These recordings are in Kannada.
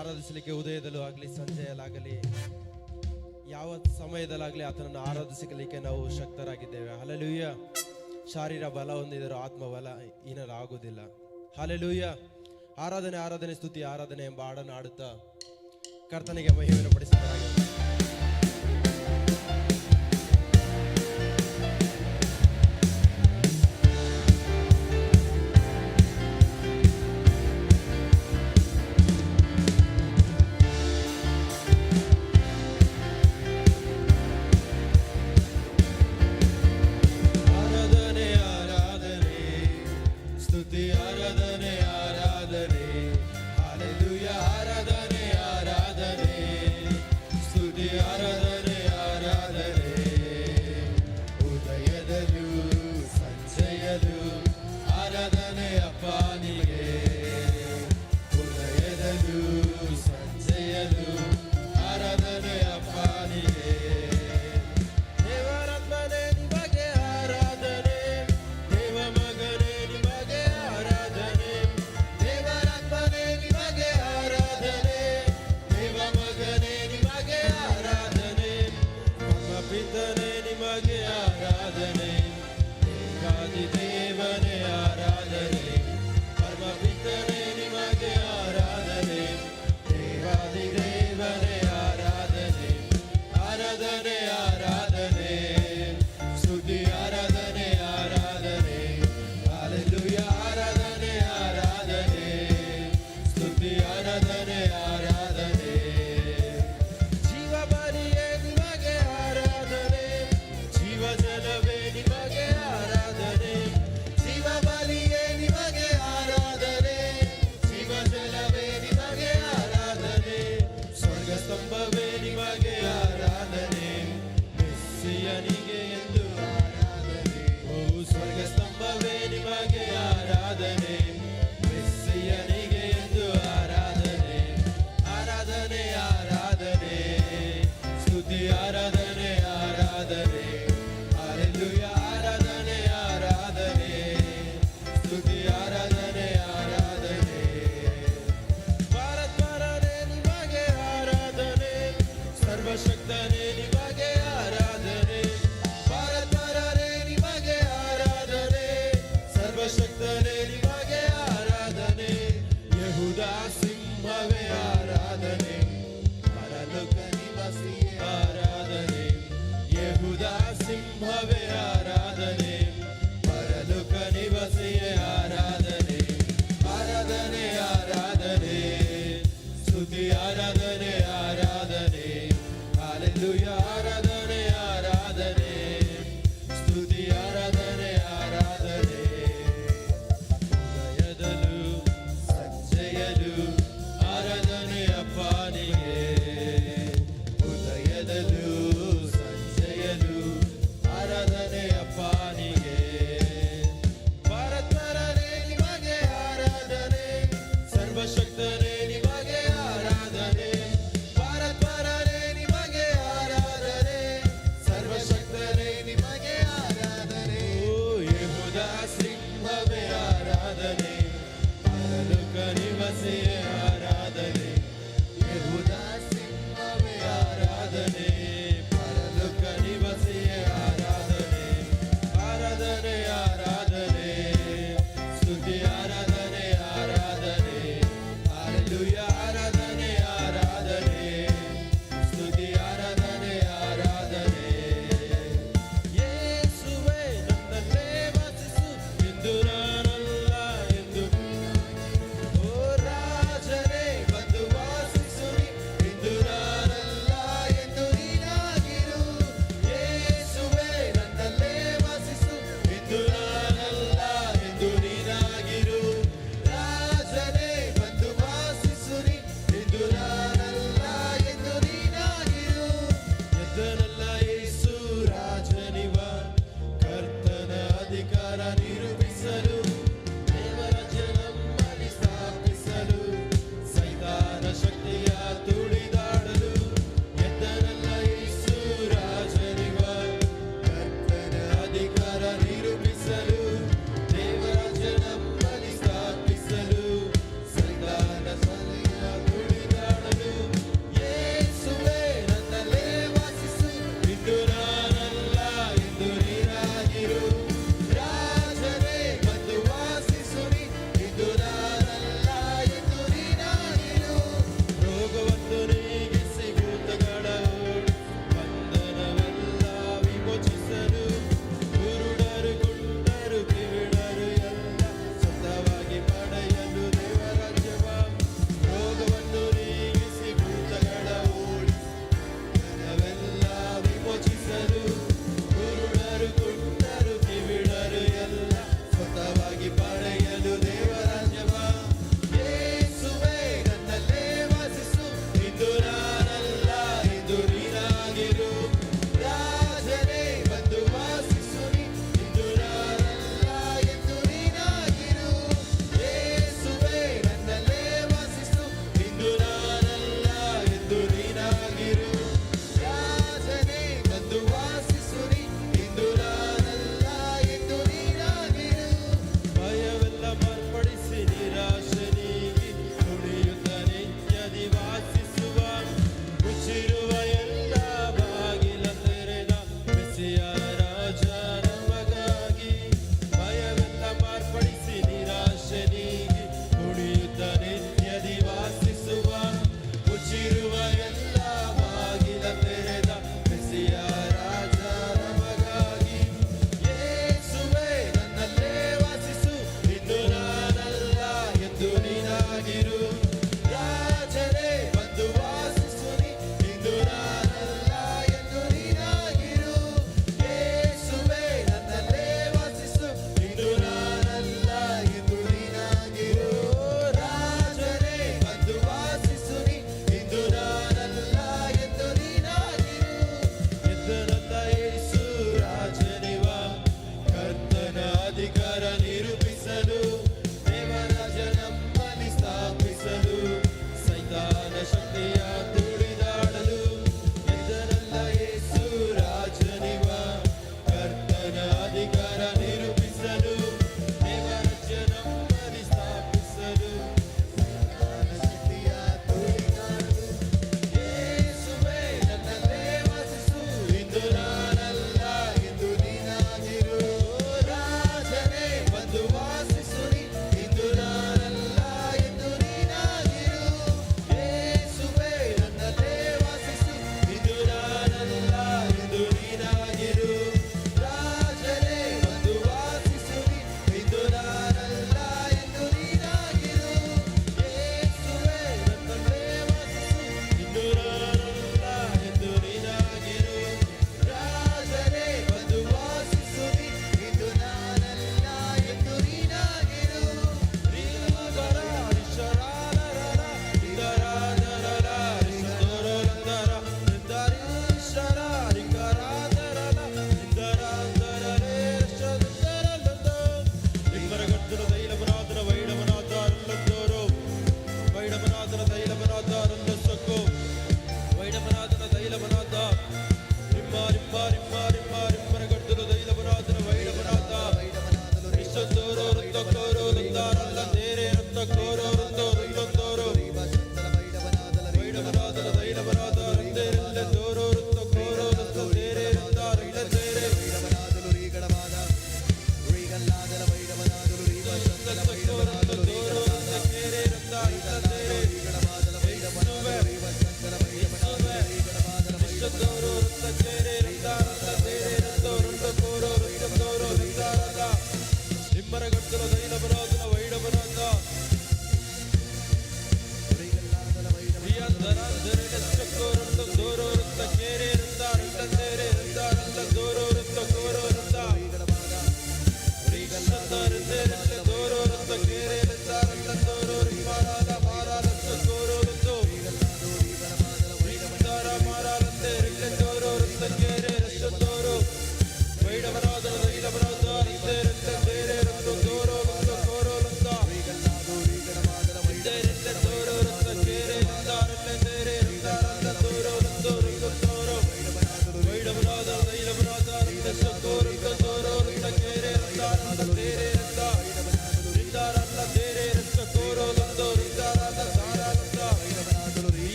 ಆರಾಧಿಸಲಿಕ್ಕೆ ಉದಯದಲ್ಲೂ ಆಗಲಿ ಸಂಜೆಯಲ್ಲಾಗಲಿ ಯಾವ ಸಮಯದಲ್ಲಾಗಲಿ ಆತನನ್ನು ಆರಾಧಿಸಲಿಕ್ಕೆ ನಾವು ಶಕ್ತರಾಗಿದ್ದೇವೆ. ಹಲ್ಲೆಲೂಯ. ಶಾರೀರ ಬಲ ಹೊಂದಿದರೂ ಆತ್ಮ ಬಲ ಆಗುವುದಿಲ್ಲ. ಹಲ್ಲೆಲೂಯ. ಆರಾಧನೆ ಆರಾಧನೆ ಸ್ತುತಿ ಆರಾಧನೆ ಎಂಬ ಹಾಡನ್ನು ಆಡುತ್ತಾ ಕರ್ತನಿಗೆ ಮಹಿಮೆಯನ್ನು ಪಡಿಸುತ್ತಾರೆ.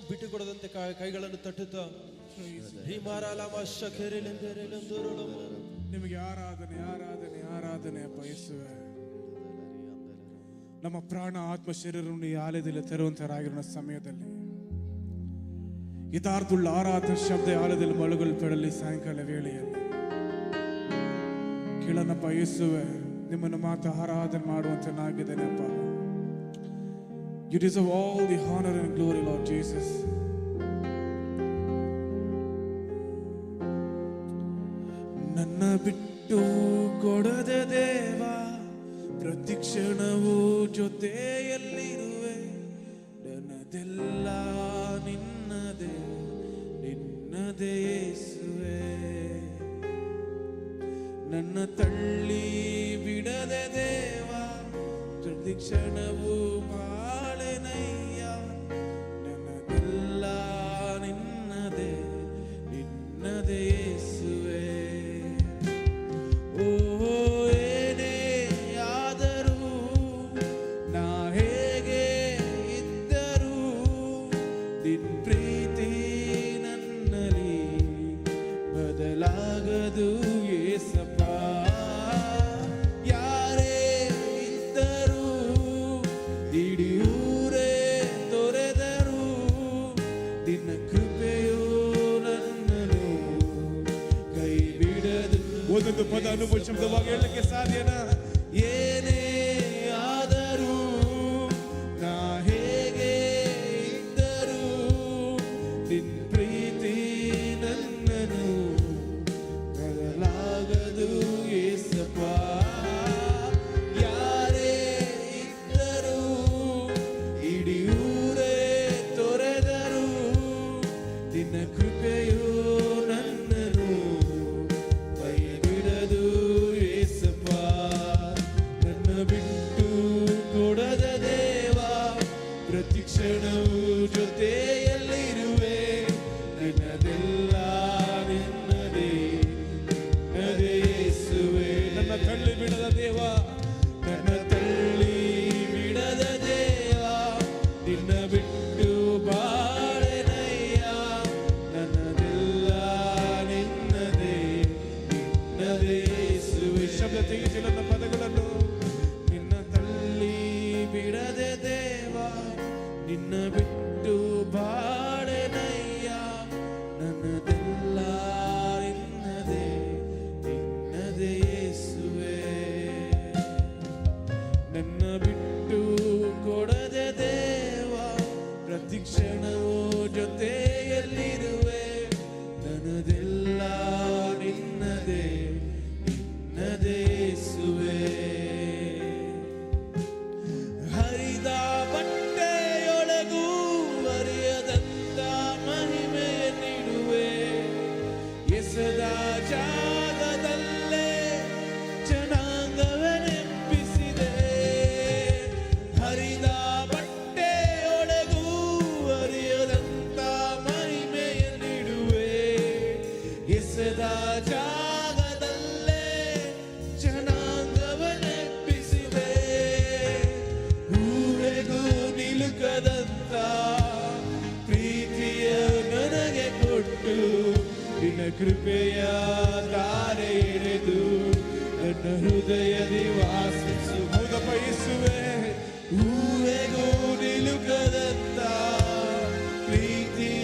ಬಿಟ್ಟು ಕೊಡದಂತೆ ಕೈಗಳನ್ನು ತಟ್ಟುತ್ತಾ ನಿಮಗೆ ಆರಾಧನೆ ಆರಾಧನೆ ಆರಾಧನೆ ಅಪ್ಪ ಯೇಸುವೆ. ನಮ್ಮ ಪ್ರಾಣ ಆತ್ಮ ಶರೀರವನ್ನು ಈ ಆಲಯದಲ್ಲಿ ತೆರುವಂತರಾಗಿರೋ ಸಮಯದಲ್ಲಿ ಯಥಾರ್ಥುಳ್ಳ ಆರಾಧನೆ ಶಬ್ದ ಆಲಯದಲ್ಲಿ ಮೊಳಗೊಳ್ಪಡಲಿ. ಸಾಯಂಕಾಲ ವೇಳೆಯಲ್ಲಿ ಕೇಳನಪ್ಪ ಯೇಸುವೆ, ನಿಮ್ಮನ್ನು ಮಾತ್ರ ಆರಾಧನೆ ಮಾಡುವಂತನಾಗಿದ್ದೇನೆ ಅಪ್ಪ. You deserve all the honor and glory, Lord Jesus. ನನ್ನ ಬಿಟ್ಟು ಕೊಡದೆ ದೇವ, ಪ್ರತಿ ಕ್ಷಣವೂ ಜೊತೆಯಲ್ಲಿರುವೆ. ನನ್ನದೆಲ್ಲ ನಿನ್ನದೇ ನಿನ್ನದೇ ಯೇಸುವೆ. ನನ್ನ ತಳ್ಳಿ ಬಿಡದೆ ದೇವ, ಪ್ರತಿ ಕ್ಷಣವೂ ಬಾಳೆನಯ್ಯ. ನನ್ನದೆಲ್ಲ ನಿನ್ನದೇ ನಿನ್ನದೇ ಯೇಸುವೆ. ಓ ಏನೇ ಆದರೂ, ನಾ ಹೇಗೆ ಇದ್ದರೂ, ನಿನ್ ಪ್ರೀತಿ ನನ್ನಲ್ಲಿ ಬದಲಾಗದು ಯೇಸಪ್ಪ. ಯಾರೇ ಇದ್ದರೂ, ಇಡೀ ಊರೇ ತೊರೆದರೂ, ನಿನ್ನ ಕೃಪೆಯು ನನ್ನನ್ನು ಕೈ ಬಿಡದು. ಒಂದೊಂದು ಪದ ಅನುಭವ ಶಬ್ದವಾಗಿ ಹೇಳಲಿಕ್ಕೆ ಸಾಧ್ಯನಾ? ಏನೇ ಆದರೂ, ನಾ ಹೇಗೆ ಇದ್ದರೂ, ನಿನ್ನ ಪ್ರೀತಿ ನನ್ನನ್ನು ಬದಲಾಗದು ಯೇಸಪ್ಪ. ಯಾರೇ ಇದ್ದರೂ, ಇಡೀ ಊರೇ ತೊರೆದರೂ, ನಿನ್ನ ಕೃಪೆಯು ನನ್ನನ್ನು ಕೈ ಬಿಡದು ಯೇಸಪ್ಪ. ನನ್ನ ಬಿಟ್ಟು ಕೊಡದ ದೇವ, ಪ್ರತಿ ಕ್ಷಣವೂ ಜೊತೆಯಲ್ಲಿರುವೆ. ನನ್ನದೆಲ್ಲ ನಿನ್ನದೇ ನಿನ್ನದೇ ಯೇಸುವೆ. ನನ್ನ ತಳ್ಳಿ ಬಿಡದ ದೇವ, ನನ್ನ ತಳ್ಳಿ ಬಿಡದ ದೇವ, ನಿನ್ನ ಬಿಟ್ಟು ಬಾಳೆನಯ್ಯ. ನನ್ನದೆಲ್ಲ ನಿನ್ನದೇ ನಿನ್ನದೇ ಯೇಸುವೆ. ಶಬ್ದ ತೆಗೆಸಿ ನನ್ನ ಪದಗಳನ್ನು. ನಿನ್ನ ತಳ್ಳಿ ಬಿಡದೆ ದೇವ, ನಿನ್ನ ಬಿಟ್ಟು ಬಾಳೆನಯ್ಯ. ನನ್ನದೆಲ್ಲ ನಿನ್ನದೇ ನಿನ್ನದೇ ಯೇಸುವೆ. ನನ್ನ ಬಿಟ್ಟು ಕೊಡದೆ ದೇವ, ಪ್ರತಿ ಕ್ಷಣವೂ ಜೊತೆಯಲ್ಲಿರುವೆ. ನನ್ನದೆಲ್ಲ ನಿನ್ನದೇ ನಿನ್ನದೇ ಯೇಸುವೆ. ಹರಿದ ಬಟ್ಟೆಯೊಳಗೂ ಅರಿಯದಂತ ಮಹಿಮೆಯ ನೀಡುವೆ. ಎಸೆದ ಜಾಗದಲ್ಲೇ ಜನಾಂಗವನ್ನೆಬ್ಬಿಸಿದೆ. ಹರಿದ ಬಟ್ಟೆಯೊಳಗೂ ಅರಿಯದಂತ ಮಹಿಮೆಯ ನೀಡುವೆ. ಎಸೆದ ಜಾಗದಲ್ಲೇ ಜನಾಂಗವನ್ನೆಬ್ಬಿಸಿದೆ. ಊರೆಗೂ ನಿಲುಕದಂತ ಪ್ರೀತಿಯ ನನಗೆ ಕೊಟ್ಟು, ನಿನ್ನ ಕೃಪೆಯ ದಾರೆ ಎರೆದು, ನನ್ನ ಹೃದಯದಿ ವಾಸಿಸು. ಹೌದಪ್ಪ ಯೇಸುವೆ. ಊರೆಗೂ ನಿಲುಕದಂತ ಪ್ರೀತಿಯ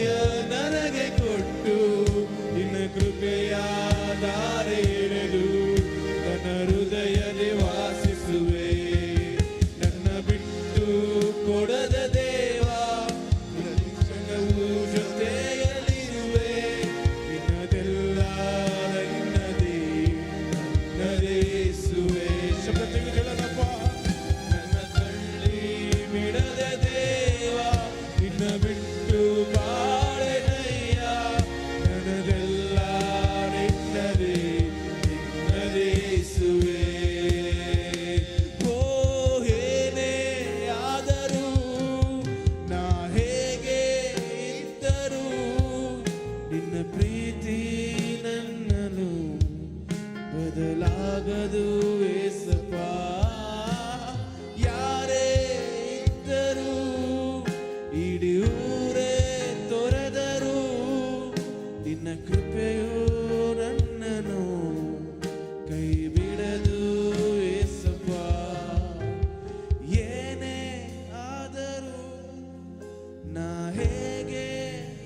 ನಾ ಹೇಗೆ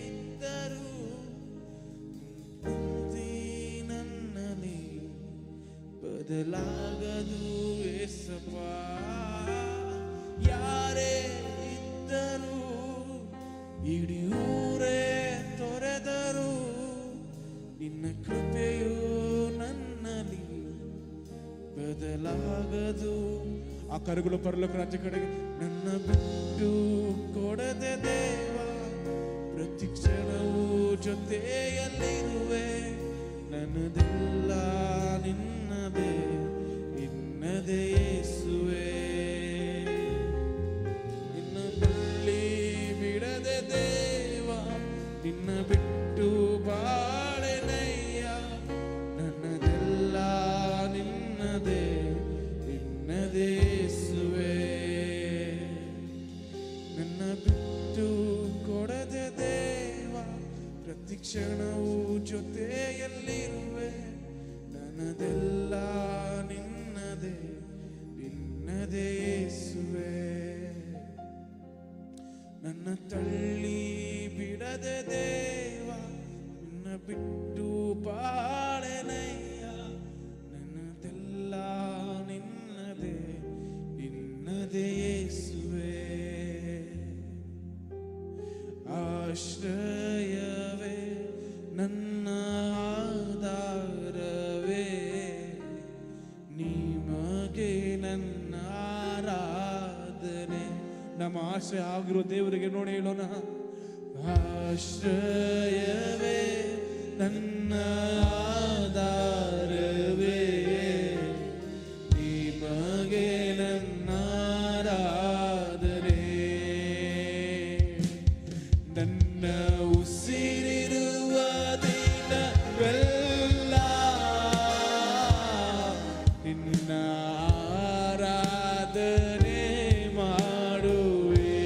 ಇದ್ದರೂ ನನ್ನಲ್ಲಿ ಬದಲಾಗದು ಏಸಪ್ಪ. ಯಾರೇ ಇದ್ದರೂ ಇಡೀ ಊರೇ ತೊರೆದರು ನಿನ್ನ ಕೃಪೆಯು ನನ್ನಲ್ಲಿ ಬದಲಾಗದು. ಆ ಕರುಗಳು ಪರಲೋಕ ರಾಜ್ಯ ಕಡೆಗೆ ನನ್ನ ಬಿಟ್ಟು ಕೊಡದೆ ದೇವ, ಪ್ರತಿ ಕ್ಷಣವೂ ಜೊತೆಯಲ್ಲಿರುವೆ. ನನ್ನದೆಲ್ಲ ನಿನ್ನದೇ, ನಿನ್ನದೇ ಯೇಸುವೆ. ನಿನ್ನ ಬಳ್ಳಿ ಬಿಡದೆ ದೇವ, ನಿನ್ನ ಬಿಟ್ಟು ಬಾಳೆನಯ್ಯ. ನನ್ನದೆಲ್ಲ ನಿನ್ನದೇ, ನಿನ್ನದೇ ಯೇಸುವೆ. ನನ್ನ ಬಿಟ್ಟು ಕೊಡದೆ ದೇವ, ಪ್ರತಿ ಕ್ಷಣವೂ ಜೊತೆಯಲ್ಲಿರುವೆ. ನನ್ನದೆಲ್ಲ ನಿನ್ನದೇ, ನಿನ್ನದೇ ಯೇಸುವೆ. ನನ್ನ ತಳ್ಳಿ ಬಿಡದೆ ದೇವ, ನಿನ್ನ ಬಿಟ್ಟು ಬಾಳೆನಯ್ಯ. ನನ್ನದೆಲ್ಲ ನಿನ್ನದೇ, ನಿನ್ನದೇ ಯೇಸುವೆ. ಆಶ್ರಯವೇ ನನ್ನ ಆಧಾರವೇ, ನಿಮಗೆ ನನ್ನ ಆರಾಧನೆ. ನಮ್ಮ ಆಶ್ರಯ ಆಗಿರೋ ದೇವರಿಗೆ ನೋಡಿ ಹೇಳೋಣ. ಆಶ್ರಯವೇ ನನ್ನ ಆಧಾರವೇ, ನಿಮಗೆ ನನ್ನ ಆರಾಧನೆ. ನನ್ನ ಉಸಿರಿರುವ ದಿನವೆಲ್ಲ ನಿನ್ನ ಆರಾಧನೆ ಮಾಡುವೆ.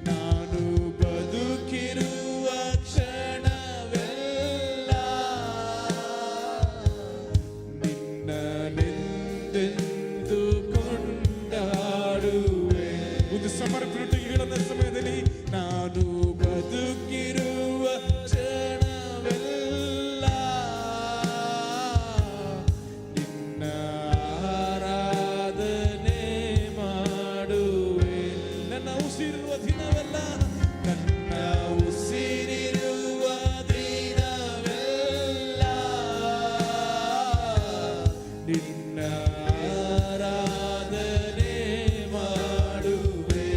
ನಾನು ಬದುಕಿರುವ ಕ್ಷಣವೆಲ್ಲ ನಿನ್ನನೆಂದೆಂದು ಕೊಂಡಾಡುವೆ. ಒಂದು ಸಮರ್ಪಣೆಗೆ ಹೇಳೋಣ ಸಮಯದಲ್ಲಿ, ನಾನು ಬದುಕಿರುವ ಕ್ಷಣವೆಲ್ಲ ನಿನ್ನ ಆರಾಧನೆ ಮಾಡುವೆ. ನನ್ನ ಉಸಿರಿರುವ ದಿನವೆಲ್ಲ, ನನ್ನ ಉಸಿರಿರುವ ದಿನವೆಲ್ಲ ನಿನ್ನ ಆರಾಧನೆ ಮಾಡುವೆ.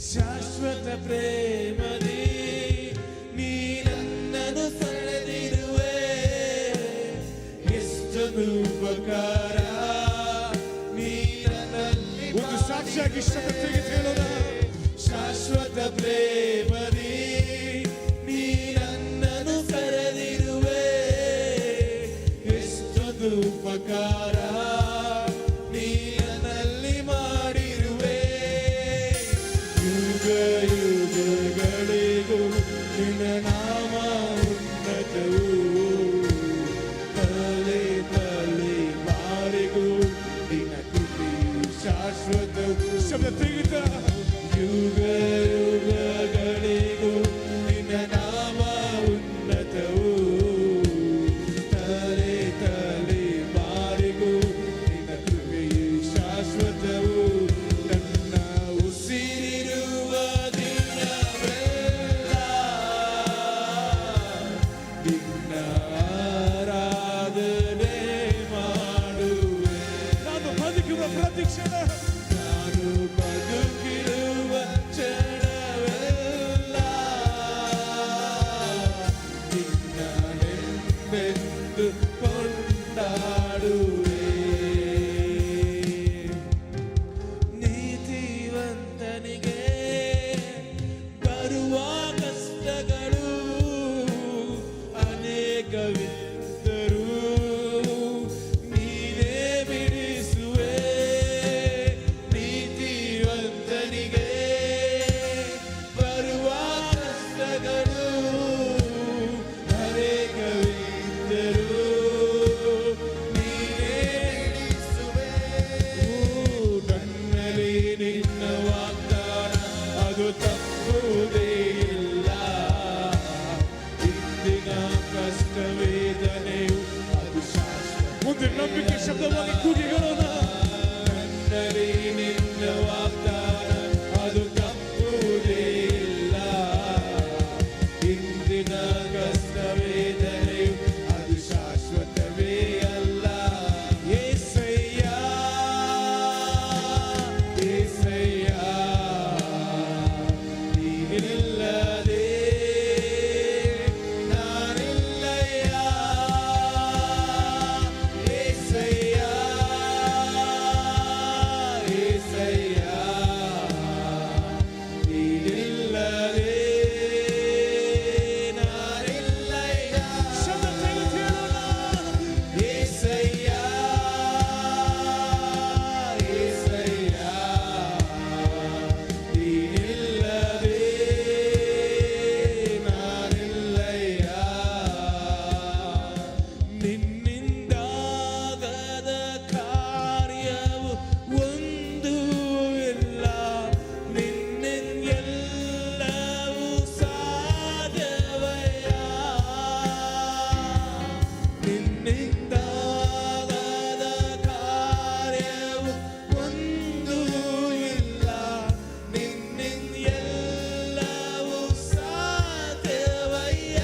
ಶಾಶ್ವತ ಪ್ರೇಮದಿ ನೀ ನನ್ನನ್ನು ಸೆಳೆದಿರುವೆ. ಎಷ್ಟೊಂದು ಉಪಕಾರ ನೀ ನನ್ನಲ್ಲಿ. ಒಂದು ಸಾಕ್ಷಿಯಾಗಿ ಶ್ರದ್ಧೆಗೆ ಹೇಳೋಣ. ಶಾಶ್ವತ ಪ್ರೇಮದಿ ನೀ ನನ್ನನ್ನು ಸೆಳೆದಿರುವೆ. ಎಷ್ಟೊಂದು ಉಪಕಾರ ನೀ ನನ್ನಲ್ಲಿ ಮಾಡಿರುವೆ. ಯುಗ ಯುಗಗಳಿಗೂ ನಿನ್ನ ನಾಮ ಉನ್ನತವು. ತಲೆ ತಲೆ ಬಾರಿಗೂ ನಿನ್ನ ಕೃಪೆಯು ಶಾಶ್ವತವು. ಶಬ್ದ ತೆಗಿತ. ಯುಗ ಯುಗಗಳಿಗೂ ನಿನ್ನ ನಾಮ ಉನ್ನತವು. ತಲೆ ತಲೆ ಬಾರಿಗೂ ನಿನ್ನ ಕೃಪೆಯು ಶಾಶ್ವತವು. ನನ್ನ ಉಸಿರಿರುವ ದಿನವೆಲ್ಲ ನಿನ್ನ ಆರಾಧನೆ ಮಾಡುವೆ. ನಾನು ಬದುಕಿರುವ ಪ್ರತಿ ಕ್ಷಣ, ನಾನು ಬದುಕಿರುವ ಕ್ಷಣ ಶಬ್ದವಾಗಿ ಕೂಗಿ ಹೇಳೋಣ. ನನ್ನಲ್ಲಿ ನಿನ್ನ ವಾಗ್ದಾನ ಅದು ತಪ್ಪುವುದೇ ಇಲ್ಲ. ಇಂದಿನ ಕಷ್ಟ ವೇದನೆಯು ಅದು ಶಾಶ್ವತವೇ ಅಲ್ಲ. యేసయ్య యేసయ్య ನೀನಿಲ್ಲದೆ ನಾನಿಲ್ಲಯ್ಯ. యేసయ్య యేసయ్య ನೀನಿಲ್ಲದೆ ನಾನಿಲ್ಲಯ್ಯ. ಶಬ್ದ ತೆಗೆದು ಹೇಳೋಣ. యేసయ్య యేసయ్య ನೀನಿಲ್ಲದೆ ನಾನಿಲ್ಲಯ್ಯ. ನಿನ್ನಿಂದಾಗದ ಕಾರ್ಯವು ಒಂದೂ ಇಲ್ಲ. ನಿನ್ನಿಂದೆಲ್ಲವೂ ಸಾಧ್ಯವಯ್ಯ. ನಿನ್ನಿಂದಾಗದ ಕಾರ್ಯವು ಒಂದೂ ಇಲ್ಲ. ನಿನ್ನಿಂದೆಲ್ಲವೂ ಸಾಧ್ಯವಯ್ಯ.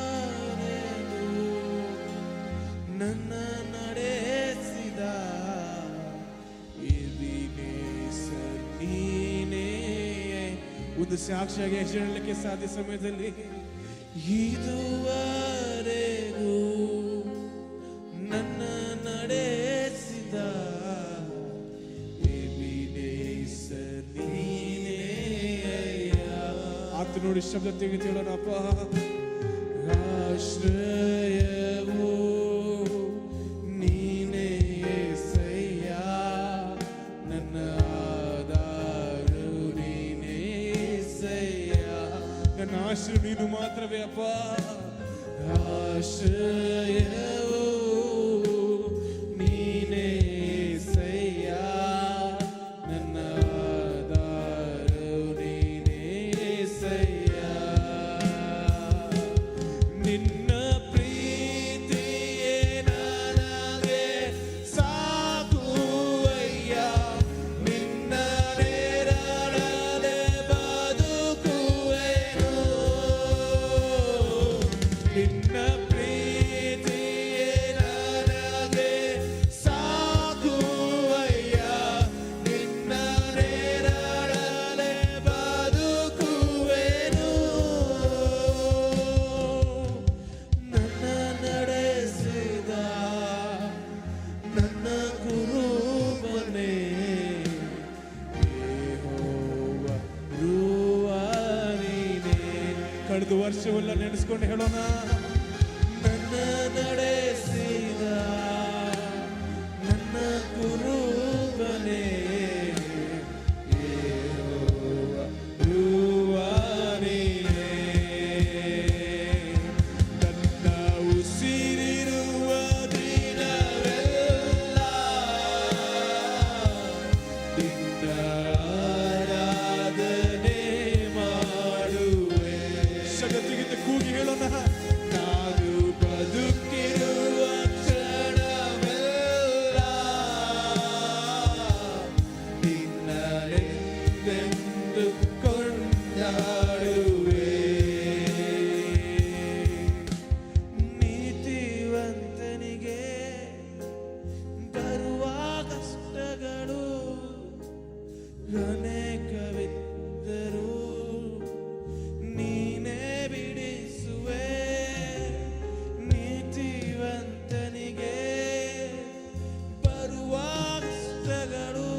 ಇದುವರೆಗೂ ನನ್ನ ನಡೆಸಿದ ಎಬಿನೇಸರ್ ನೀನೇ. ಒಂದು ಸಾಕ್ಷಿಯಾಗಿ ಹೇಳಲಿಕ್ಕೆ ಸಾಧ್ಯ ಸಮಯದಲ್ಲಿ ಇದುವರೆಗೂ ನನ್ನ ನಡೆಸಿದ ಎಬಿನೇಸರ್ ನೀನೇ ಅಯ್ಯ. ಆತ ನೋಡಿ ಶಬ್ದ ತೆಗೆದು ಹೇಳೋಣಪ್ಪ. ಆಶ್ರಯವು ನೀನೇ యేసయ్య. ನನ್ನ ಆಧಾರವು ನೀನೇ యేసయ్ಯ. ನನ್ನ ಆಶ್ರಯ ನೀನು ಮಾತ್ರವೇ ಅಪ್ಪ. ಆಶ್ರಯವು ನೀನೇ యేసయ్ಯ. ನನ್ನ ಆಧಾರವು ನೀನೇ యేసయ్ಯ. ನಿನ್ನ ಪ್ರೀತಿಯೇ ನನಗೆ ಸಾಕುವಯ್ಯ. ನಿನ್ನ ನೆರಳಲ್ಲೇ ಬದುಕುವೆನು. ನಿನ್ನ ಪ್ರೀತಿಯೇ ನನಗೆ ಸಾಕುವಯ್ಯ. ನಿನ್ನ ನೆರಳಲ್ಲೇ ಬದುಕುವೆನು. ನನ್ನ ನಡೆಸಿದ ನನ್ನ ಕುರುಬನೇ ಯೆಹೋವ ರೂವಾನಿನೇ. ಕಳೆದ ವರ್ಷವೆಲ್ಲ ನೆನೆಸ್ಕೊಂಡು ಹೇಳೋಣ. ನನ್ನ ನಡೆಸಿದ ನನ್ನ ಕುರುಬನೇ ಯೆಹೋವ ರೂವಾನಿನೇ. ನನ್ನ ಉಸಿರಿರುವ ದಿನವೆಲ್ಲ ನಿನ್ನ ಆರಾಧನೆ ಮಾಡುವೆ. ಜಗತ್ತಿಗಿಂತ ಕೂಗಿ ಹೇಳೋಣ. ನಾನು ಬದುಕಿರುವ ಕ್ಷಣವೆಲ್ಲ ನಿನ್ನನೆಂದೆಂದು ಕೊಂಡಾಡುವೆ. ನೀತಿವಂತನಿಗೆ ಬರುವ ಕಷ್ಟಗಳು ಅನೇಕವಿದ್ದರೂ ನೀನೇ ಬಿಡಿಸುವೆ. ನೀತಿವಂತನಿಗೆ ಬರುವ ಕಷ್ಟಗಳು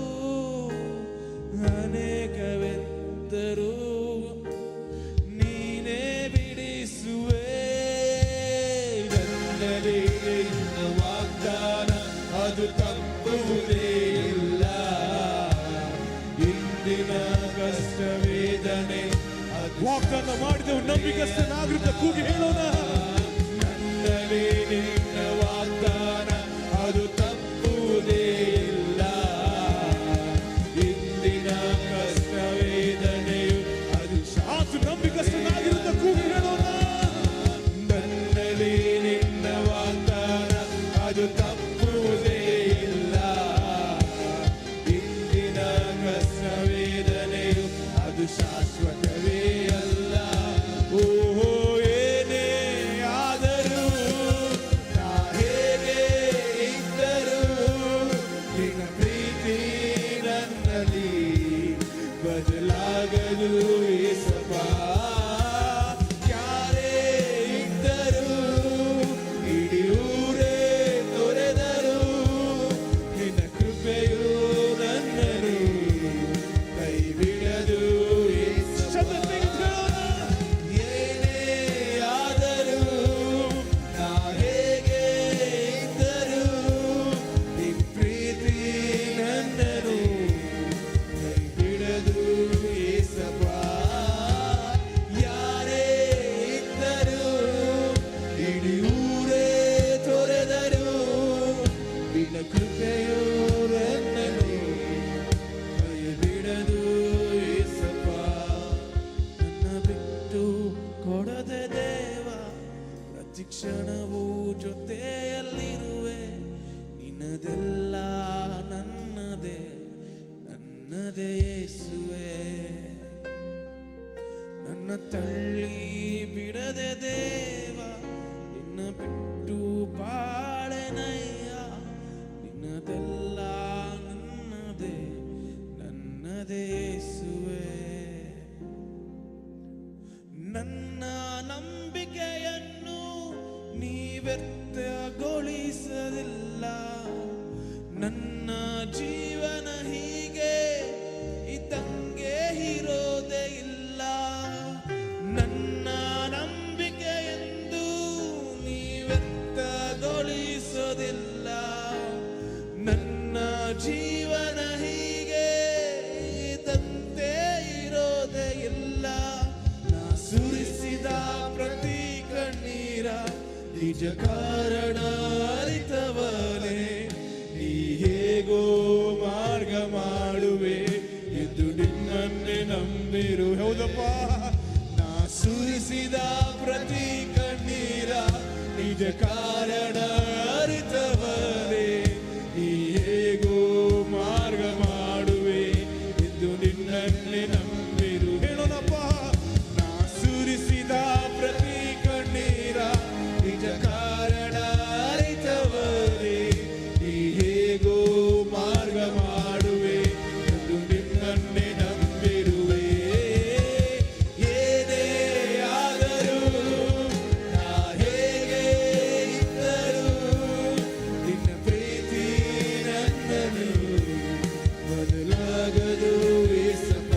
ಅನೇಕವಿದ್ದರೂ ನೀನೇ ಬಿಡಿಸುವೆ. ನನ್ನಲ್ಲಿ ನಿನ್ನ ವಾಗ್ದಾನ ಅದು ತಪ್ಪುವುದೇ ಇಲ್ಲ. ಇಂದಿನ ಕಷ್ಟ ವೇದನೆ ಅದು ವಾಗ್ದಾನ ಮಾಡಿದೆವು, ನಂಬಿಕಸ್ಥನಾಗಿರುತ್ತ ಕೂಗಿ ಹೇಳೋಣ. ನನ್ನಲ್ಲಿ ನಿನ್ನ ವಾಗ್ದಾನ ಅದು ತಪ್ಪುವುದೇ ಇಲ್ಲ. ಇಂದಿನ ಕಷ್ಟ ವೇದನೆಯು ಅದು ಆತ ನಂಬಿಕಸ್ಥನಾಗಿರುತ್ತ ಕೂಗಿ ಹೇಳೋಣ. ನನ್ನಲ್ಲಿ ಕೃಪೆಯು ನನ್ನನ್ನು ಕೈ ಬಿಡದು ಏಸಪ್ಪ. ನನ್ನ ಬಿಟ್ಟು ಕೊಡದೆ ದೇವ, ಪ್ರತಿ ಕ್ಷಣವೂ ಜೊತೆಯಲ್ಲಿರುವೆ. ನಿನ್ನದೆಲ್ಲ ನನ್ನದೇ, ನನ್ನದೇ ಯೇಸುವೆ. ನನ್ನ ತಳ್ಳಿ ಬಿಡದೆ ದೇವ, ನಿನ್ನ ಬಿಟ್ಟು ಬಾಳೆನಯ್ಯ. ನಿನ್ನದೆಲ್ಲ ನನ್ನದೇ, ನನ್ನದೇ ಯೇಸುವೆ. ನನ್ನ ನಂಬಿಕೆಯನ್ನು ನೀ ವ್ಯರ್ಥಗೊಳಿಸಲಿಲ್ಲ. ನನ್ನ ಜೀವನ ಹೀಗೆ ಇದ್ದಂಗೆ ಇರೋದೇ ಇಲ್ಲ. ನನ್ನ ನಂಬಿಕೆಯೆಂದು ನೀ ವ್ಯರ್ಥಗೊಳಿಸೋದಿಲ್ಲ. ನನ್ನ ಜೀವನ ಹೀಗೆ ಇದ್ದಂತೆ ಇರೋದೇ ಇಲ್ಲ. ನಾ ಸುರಿಸಿದ ಪ್ರತಿ ಕಣ್ಣೀರ ನಿಜ ಕಾರಣ ಅರಿತವನೇ. ನೀ ಹೇಗೋ ಮಾರ್ಗ ಮಾಡುವೆ ಎಂದು ನಿನ್ನನ್ನೇ ನಂಬಿರು. ಹೌದಪ್ಪ, ನಾ ಸುರಿಸಿದ ಪ್ರತಿ ಕಣ್ಣೀರ ನಿಜ ಕಾರಣ ಅರಿತವನೇ. ನೀ ಹೇಗೋ ಮಾರ್ಗ ಮಾಡುವೆ ಎಂದು ನಿನ್ನನ್ನೇ ನಂಬಿರು. ಹೇಳೋಣಪ್ಪ, ನಾ ಸುರಿಸಿದ ಪ್ರತಿ ಕಣ್ಣೀರ ನಿಜ ಕಾರಣ ಅರಿತವನೇ. ನೀ ಹೇಗೋ ಮಾರ್ಗ ಮಾಡುವೆ ಎಂದು ನಿನ್ನನ್ನೇ ನಂಬಿರುವೆ. ಏನೇ ಆದರೂ, ನಾ ಹೇಗೆ ಇದ್ದರೂ, ನಿನ್ನ ಪ್ರೀತಿ ನನ್ನನ್ನು ಬದಲಾಗದು ಏಸಪ್ಪ.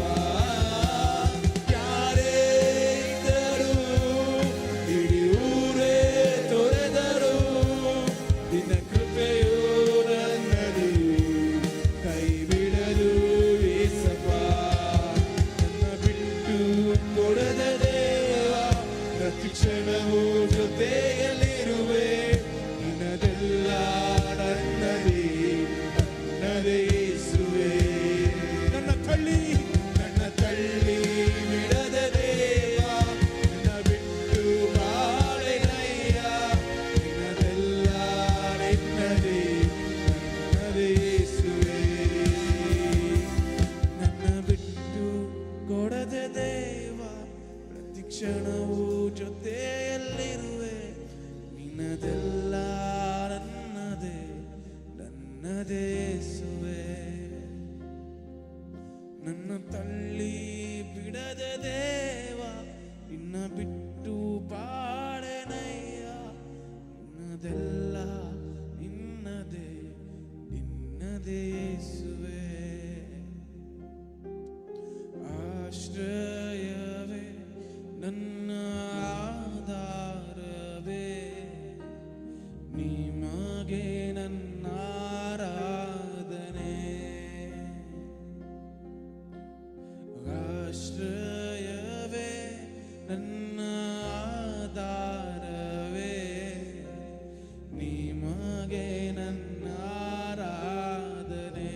ಯಾರೇ ಇದ್ದರೂ, ಇಡೀ ಊರೇ ತೊರೆದರು, ನಿನ್ನ ಕೃಪೆಯು ನನ್ನದು ಕೈ ಬಿಡಲು ಏಸಪ್ಪ. ನನ್ನ ಬಿಟ್ಟು ಕೊಡದ ದೇವ, ಪ್ರತಿ ಕ್ಷಣವೂ ಜೊತೆಯಲ್ಲಿರುವೆ. ನಿನ್ನದೆಲ್ಲ ನನ್ನದೇ, ನನ್ನದೇ ಯೇಸುವೆ. ನನ್ನ ತಳ್ಳಿ ಬಿಡದ ದೇವ, ನಿನ್ನ ಬಿಟ್ಟು ಬಾಳೆನಯ್ಯ. ನಿನ್ನದೆಲ್ಲ ನಿನ್ನದೇ, ನನ್ನದೇ ಯೇಸುವೆ. ನನ್ನ ಬಿಟ್ಟು ಕೊಡದೆ ದೇವ, ಪ್ರತಿ ಕ್ಷಣವೂ ಜೊತೆಯಲ್ಲಿರುವೆ. ನಿನ್ನದೆಲ್ಲ ನನ್ನದೇ, ನನ್ನದೇ ಯೇಸುವೆ. ನನ್ನ ತಳ್ಳಿ ಬಿಡದೆ ದೇವ, ನಿನ್ನ ಬಿಟ್ಟು ಬಾಳೆನಯ್ಯ. ನಿನ್ನದೆಲ್ಲ ನಿನ್ನದೇ, ನಿನ್ನದೇ ಯೇಸುವೆ. ಆಶ್ರಯವೇ ನನ್ನ ಆಧಾರವೇ, ನಿಮಗೆ ನನ್ನ ಆರಾಧನೆ. ಆಶ್ರಯವೇ ನನ್ನ ಆಧಾರವೇ, ನಿಮಗೆ ನನ್ನ ಆರಾಧನೆ.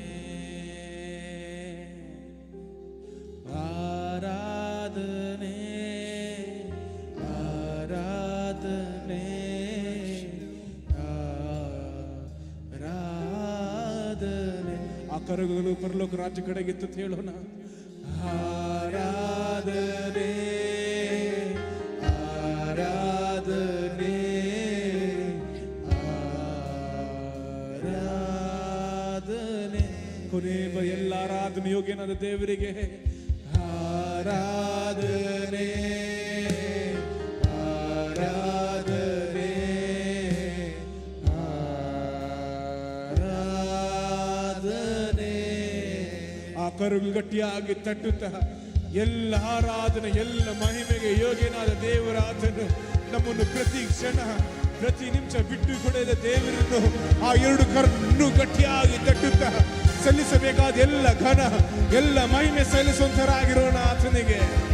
ಆರಾಧನೆ, ಆರಾಧನೆ, ಆರಾಧನೆ. ಆ ಕರಗಳು ಪರಲೋಕ ರಾಜ್ಯ ಕಡೆಗಿತ್ತು ಹೇಳೋಣ. ಆರಾಧನೆ, ಆರಾಧನೆ, ಆರಾಧನೆ. ಕೊನೆಯ ಎಲ್ಲ ಆರಾಧನೆ ಯೋಗ್ಯನಾದ ದೇವರಿಗೆ ಆರಾಧನೆ, ಆರಾಧನೆ, ಆರಾಧನೆ. ಆ ಕರುಗಳು ಗಟ್ಟಿಯಾಗಿ ತಟ್ಟುತ್ತಾ ಎಲ್ಲ ಆರಾಧನೆ ಎಲ್ಲ ಮಹಿಮೆಗೆ ಯೋಗ್ಯನಾದ ದೇವರಾತನು ನಮ್ಮನ್ನು ಪ್ರತಿ ಕ್ಷಣ ಪ್ರತಿ ನಿಮಿಷ ಬಿಟ್ಟು ಕೊಡದ ದೇವರನ್ನು ಆ ಎರಡು ಕರನ್ನು ಗಟ್ಟಿಯಾಗಿ ತಟ್ಟುತ್ತಾ ಸಲ್ಲಿಸಬೇಕಾದ ಎಲ್ಲ ಘನ ಎಲ್ಲ ಮಹಿಮೆ ಸಲ್ಲಿಸುವಂತರಾಗಿರೋಣ ಆತನಿಗೆ.